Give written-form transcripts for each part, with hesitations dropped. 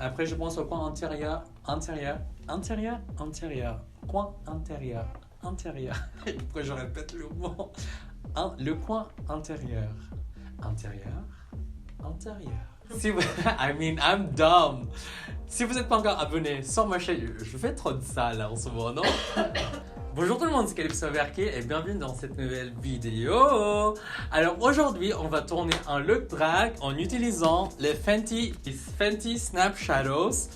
Après, je pense au coin antérieur, antérieur, antérieur, antérieur, coin intérieur, intérieur. Pourquoi je répète le mot? Le coin intérieur, intérieur, intérieur. Si vous... I mean, I'm dumb. Si vous n'êtes pas encore abonné sur ma chaîne, je fais trop de ça là en ce moment, non? Bonjour tout le monde, c'est Calypso Verké et bienvenue dans cette nouvelle vidéo. Alors aujourd'hui, on va tourner un look drag en utilisant les Fenty Snap Shadows.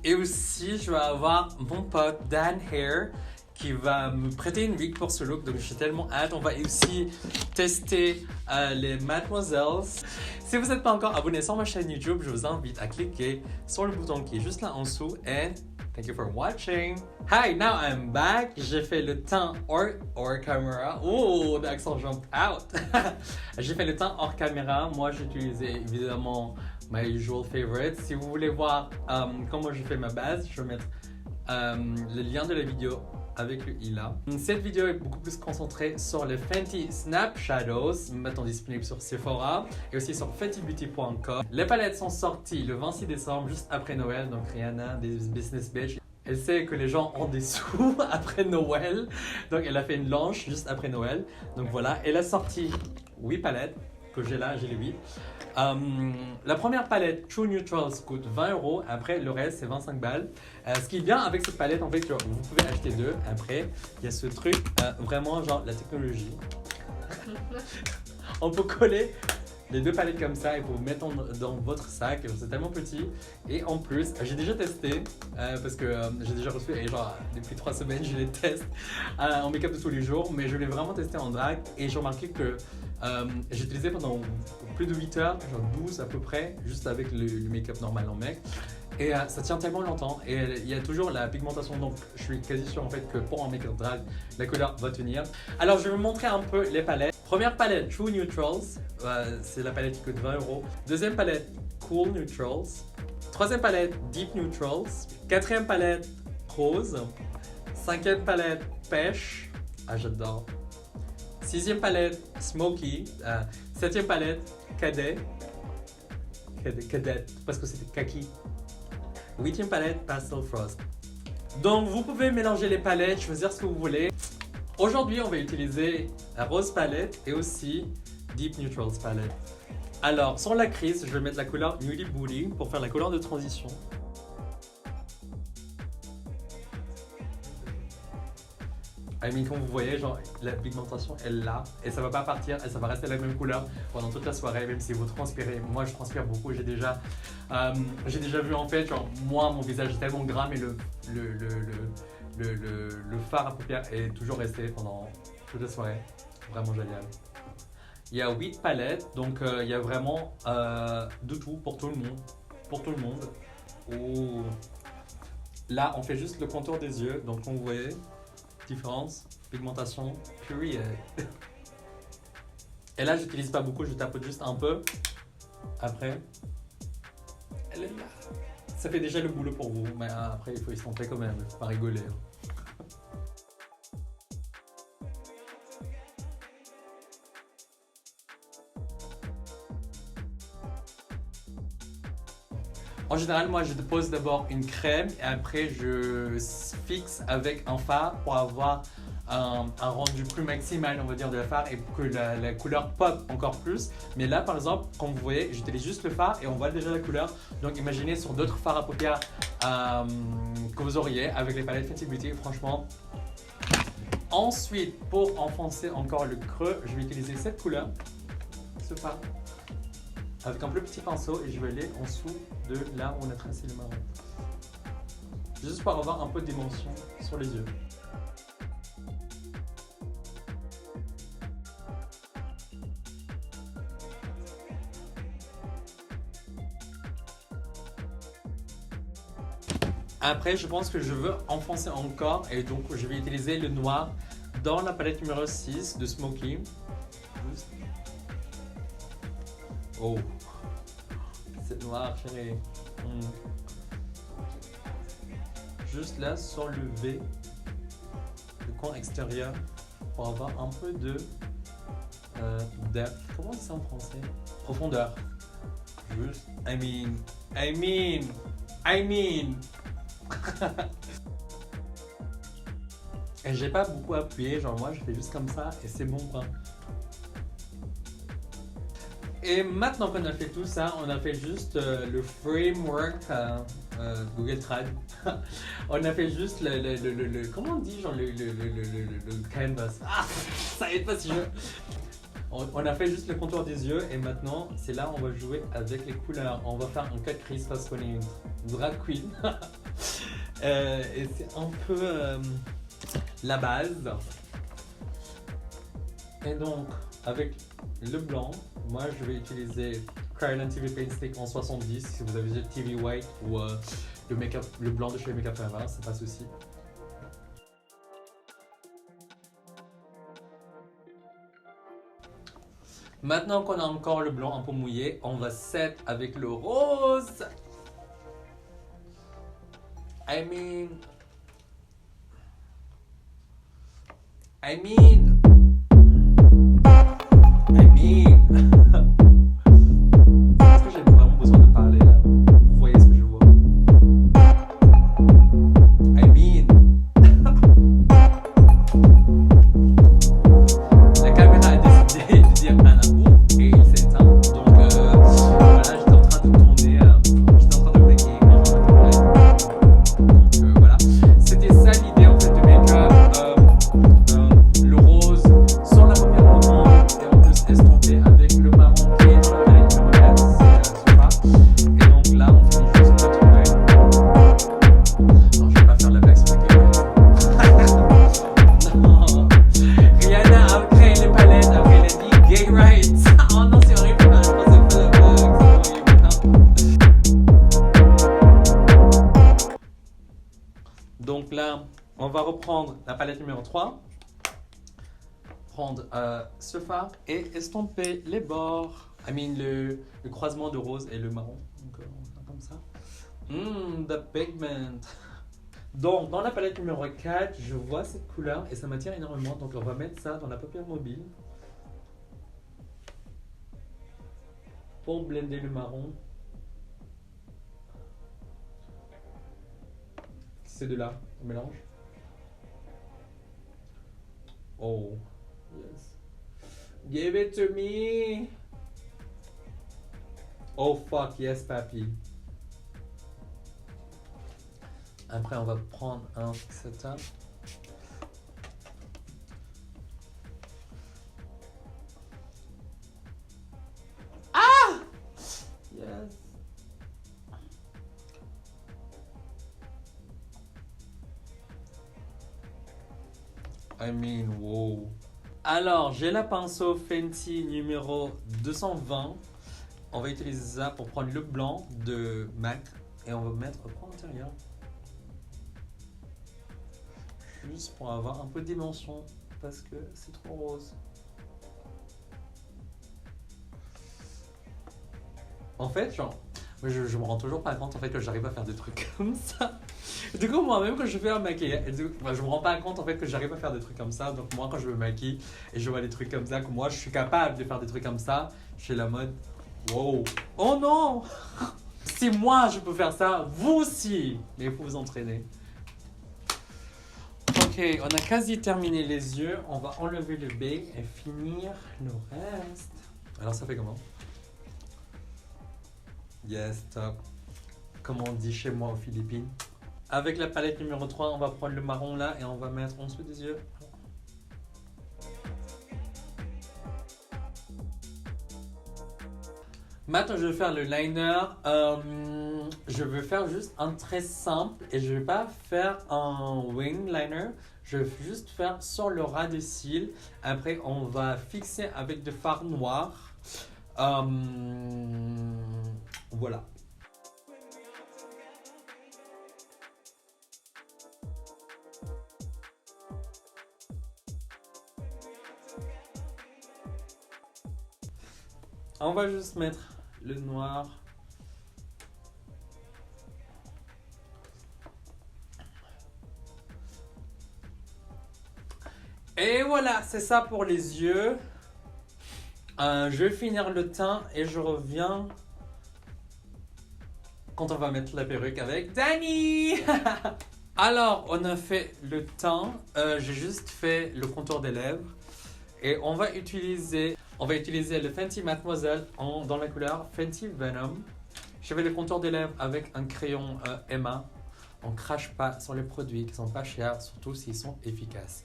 Et aussi, je vais avoir mon pote Dan Hair qui va me prêter une wig pour ce look, donc j'ai tellement hâte. On va aussi tester les Mademoiselles. Si vous n'êtes pas encore abonné sur ma chaîne YouTube, je vous invite à cliquer sur le bouton qui est juste là en dessous. And thank you for watching. Hi, now I'm back. J'ai fait le teint hors caméra. Oh, l'accent jump out. J'ai fait le teint hors caméra. Moi, j'ai utilisé évidemment my usual favorite. Si vous voulez voir comment je fais ma base, je vais mettre le lien de la vidéo avec le i là. Cette vidéo est beaucoup plus concentrée sur les Fenty Snap Shadows, maintenant disponibles sur Sephora et aussi sur fentybeauty.com. Les palettes sont sorties le 26 décembre, juste après Noël, donc Rihanna, des business bitch. Elle sait que les gens ont des sous après Noël, donc elle a fait une launch juste après Noël. Donc voilà, elle a sorti 8 palettes, que j'ai là, j'ai les 8. La première palette True Neutrals coûte 20 €, après le reste c'est 25 balles. Ce qui est bien avec cette palette, en fait, vous pouvez acheter deux. Après, il y a ce truc, vraiment genre la technologie. On peut coller les deux palettes comme ça et vous mettre dans votre sac, c'est tellement petit. Et en plus, j'ai déjà testé parce que j'ai déjà reçu, et genre depuis 3 semaines je les teste en make-up de tous les jours, mais je l'ai vraiment testé en drag et j'ai remarqué que j'ai utilisé pendant plus de 8 heures, genre 12 à peu près, juste avec le make-up normal en mec. Et ça tient tellement longtemps et il y a toujours la pigmentation, donc je suis quasi sûr en fait que pour un make-up drag, la couleur va tenir. Alors je vais vous montrer un peu les palettes. Première palette True Neutrals, c'est la palette qui coûte 20 €. Deuxième palette Cool Neutrals. Troisième palette Deep Neutrals. Quatrième palette Rose. Cinquième palette Pêche. Ah j'adore. Sixième palette Smoky. Septième palette Cadet, parce que c'était kaki. Huitième palette Pastel Frost. Donc vous pouvez mélanger les palettes, choisir ce que vous voulez. Aujourd'hui on va utiliser la Rose palette et aussi Deep Neutrals palette. Alors sur la crease, je vais mettre la couleur Nudie Booty pour faire la couleur de transition. I mean, comme vous voyez, genre, la pigmentation est là et ça va pas partir et ça va rester la même couleur pendant toute la soirée, même si vous transpirez. Moi, je transpire beaucoup. J'ai déjà vu en fait, genre, moi, mon visage est tellement gras, mais le fard à paupières est toujours resté pendant toute la soirée. Vraiment génial. Il y a 8 palettes, donc il y a vraiment de tout pour tout le monde. Pour tout le monde. Oh. Là, on fait juste le contour des yeux, donc comme vous voyez. Différence, pigmentation, period. Et là, j'utilise pas beaucoup, je tapote juste un peu. Après, elle est là. Ça fait déjà le boulot pour vous, mais après, il faut estomper quand même, faut pas rigoler. En général, moi, je dépose d'abord une crème et après, je fixe avec un fard pour avoir un rendu plus maximal, on va dire, de la fard et pour que la couleur pop encore plus. Mais là, par exemple, comme vous voyez, j'utilise juste le fard et on voit déjà la couleur. Donc, imaginez sur d'autres fards à paupières que vous auriez avec les palettes Fenty Beauty, franchement. Ensuite, pour enfoncer encore le creux, je vais utiliser cette couleur, ce fard, avec un plus petit pinceau et je vais aller en dessous de là où on a tracé le marron. Juste pour avoir un peu de dimension sur les yeux. Après, je pense que je veux enfoncer encore et donc je vais utiliser le noir dans la palette numéro 6 de Smoky. Oh, c'est noir, chérie. Juste là, sur le V, le coin extérieur, pour avoir un peu de depth. Comment on dit ça en français? Profondeur. Juste I mean, I mean, I mean. Et j'ai pas beaucoup appuyé, genre moi je fais juste comme ça et c'est bon quoi. Et maintenant qu'on a fait tout ça, on a fait juste le framework Google Trad. On a fait juste comment on dit genre le canvas. Ah, ça aide pas si je... On a fait juste le contour des yeux et maintenant c'est là on va jouer avec les couleurs. On va faire un cut crease parce qu'on est une drag queen. Et c'est un peu la base. Et donc avec le blanc, moi je vais utiliser Kryolan TV Paint Stick en 70 si vous avez TV White ou le blanc de chez Makeup Forever, c'est pas souci. Maintenant qu'on a encore le blanc un peu mouillé, on va set avec le rose. I mean. Est-ce que j'ai vraiment besoin de parler là? Vous voyez ce que je vois? La caméra a décidé de dire un coup et il s'est éteint. Donc voilà, j'étais en train de tourner, j'étais en train de me maquiller quand je me Donc voilà, c'était ça l'idée en fait de make-up. Le rose sur la paupière mobile et en plus estompé avec le marron qui est sur la palette numéro 4, c'est pas. Et donc là, on finit juste notre œil. Non, je vais pas faire la blague sur le cœur. Non. Rihanna a créé les palettes, après elle a dit gay rights. Oh non, c'est horrible, je pensais pas la blague, c'est horrible. Donc là, on va reprendre la palette numéro 3. Prendre ce fard et estomper les bords. Le croisement de rose et le marron. Donc on va faire comme ça. The pigment. Donc dans la palette numéro 4, je vois cette couleur et ça m'attire énormément. Donc on va mettre ça dans la paupière mobile. Pour blender le marron. Ces deux-là, on mélange. Oh. Yes. Give it to me. Oh fuck, yes, papi. Après, on va prendre un fixateur. Ah! Yes. Wow. Alors, j'ai la pinceau Fenty numéro 220. On va utiliser ça pour prendre le blanc de MAC et on va mettre au point intérieur. Juste pour avoir un peu de dimension parce que c'est trop rose. En fait, genre, je me rends toujours pas compte en fait que j'arrive à faire des trucs comme ça. Du coup, moi-même quand je fais un maquillage, je me rends pas compte en fait que j'arrive à faire des trucs comme ça. Donc moi, quand je me maquille et je vois des trucs comme ça, que moi je suis capable de faire des trucs comme ça, je suis la mode, wow, oh non. Si moi je peux faire ça, vous aussi. Mais il faut vous entraîner. Ok, on a quasi terminé les yeux. On va enlever le B et finir le reste. Alors ça fait comment? Yes, top. Comme on dit chez moi aux Philippines. Avec la palette numéro 3, on va prendre le marron là et on va mettre en dessous des yeux. Maintenant, je vais faire le liner. Je vais faire juste un trait simple et je vais pas faire un wing liner. Je vais juste faire sur le ras des cils. Après, on va fixer avec du fard noir. Voilà. On va juste mettre le noir. Et voilà, c'est ça pour les yeux. Je vais finir le teint et je reviens quand on va mettre la perruque avec Dani. Alors, on a fait le teint. J'ai juste fait le contour des lèvres. Et on va utiliser le Fenty Mademoiselle dans la couleur Fenty Venom. Je fais le contour des lèvres avec un crayon Emma. On crache pas sur les produits qui sont pas chers, surtout s'ils sont efficaces.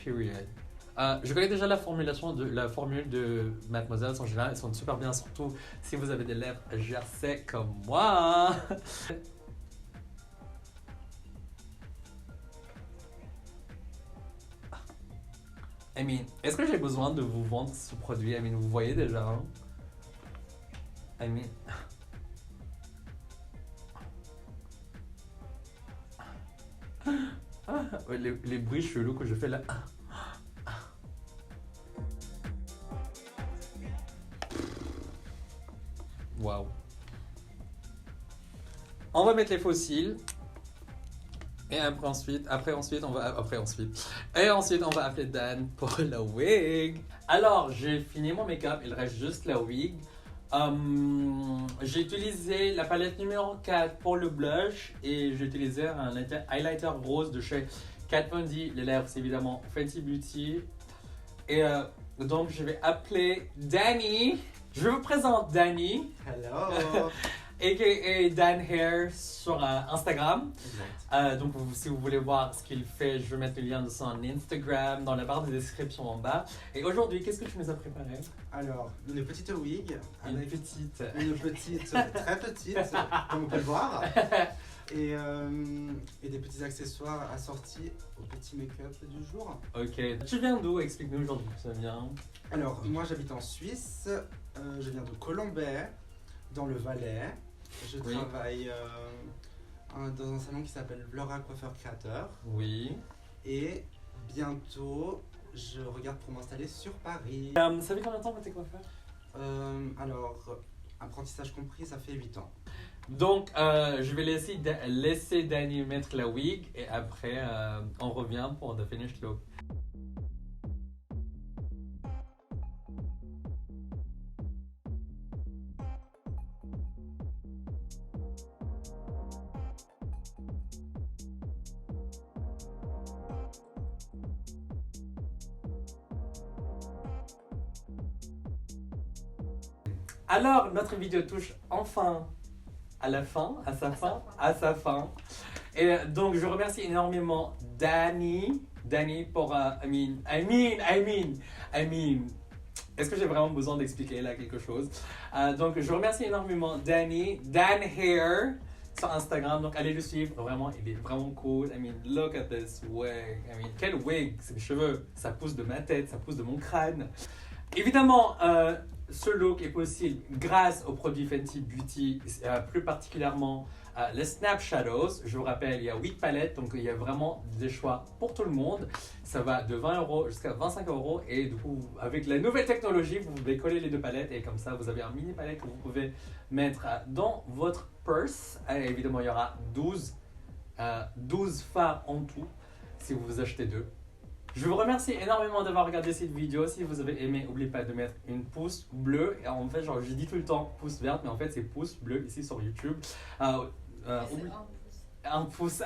Period. Je connais déjà la formule de Mademoiselle en général. Elles sont super bien, surtout si vous avez des lèvres gercées comme moi. I mean, est-ce que j'ai besoin de vous vendre ce produit? I mean, vous voyez déjà, hein? I mean... les bruits chelous que je fais là. Waouh. On va mettre les fossiles. Et ensuite, on va appeler Dan pour la wig. Alors, j'ai fini mon make-up, il reste juste la wig. J'ai utilisé la palette numéro 4 pour le blush et j'ai utilisé un highlighter rose de chez Kat Von D. Les lèvres, c'est évidemment Fenty Beauty. Et donc, je vais appeler Dani. Je vous présente Dani. Hello. A.K.A. Dan Hair sur Instagram. Donc si vous voulez voir ce qu'il fait, je vais mettre le lien de son Instagram dans la barre de description en bas. Et aujourd'hui, qu'est-ce que tu nous as préparé? Alors, une petite wig. Une avec petite, très petite, comme on peut le voir. Et des petits accessoires assortis au petit make-up du jour. Ok. Tu viens d'où? Explique-nous aujourd'hui d'où ça vient. Alors, moi j'habite en Suisse. Je viens de Colombey, dans le Valais. Je travaille dans un salon qui s'appelle Laura Coiffeur Créateur. Oui. Et bientôt, je regarde pour m'installer sur Paris. Ça fait combien de temps que t'es coiffeur? Alors, apprentissage compris, ça fait 8 ans. Donc, je vais laisser Dani mettre la wig et après, on revient pour the finished look. Alors, notre vidéo touche enfin à sa fin. Et donc, je remercie énormément Dani pour, est-ce que j'ai vraiment besoin d'expliquer là quelque chose? Donc, je remercie énormément Dani, Dan Hair sur Instagram. Donc, allez le suivre. Vraiment, il est vraiment cool. Look at this wig. Quel wig! C'est mes cheveux. Ça pousse de ma tête, ça pousse de mon crâne. Évidemment, ce look est possible grâce aux produits Fenty Beauty, plus particulièrement les Snap Shadows. Je vous rappelle, il y a 8 palettes, donc il y a vraiment des choix pour tout le monde. Ça va de 20 € jusqu'à 25 € et du coup, avec la nouvelle technologie, vous pouvez coller les deux palettes et comme ça, vous avez un mini palette que vous pouvez mettre dans votre purse. Et évidemment, il y aura 12 fards en tout si vous achetez deux. Je vous remercie énormément d'avoir regardé cette vidéo. Si vous avez aimé, n'oubliez pas de mettre une pouce bleu. Et en fait, genre, je dis tout le temps pouce verte, mais en fait, c'est pouce bleu ici sur YouTube. Un pouce.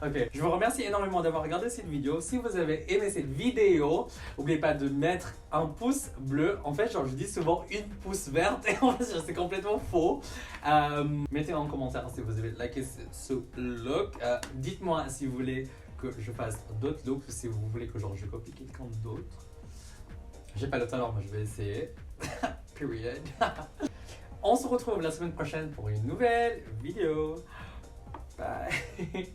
Ok. Je vous remercie énormément d'avoir regardé cette vidéo. Si vous avez aimé cette vidéo, n'oubliez pas de mettre un pouce bleu. En fait, genre, je dis souvent une pouce verte et en fait, c'est complètement faux. Mettez en commentaire si vous avez liké ce look. Dites-moi si vous voulez que je fasse d'autres looks, si vous voulez que genre je copie quelqu'un d'autre. J'ai pas le talent, mais je vais essayer. Period. On se retrouve la semaine prochaine pour une nouvelle vidéo. Bye.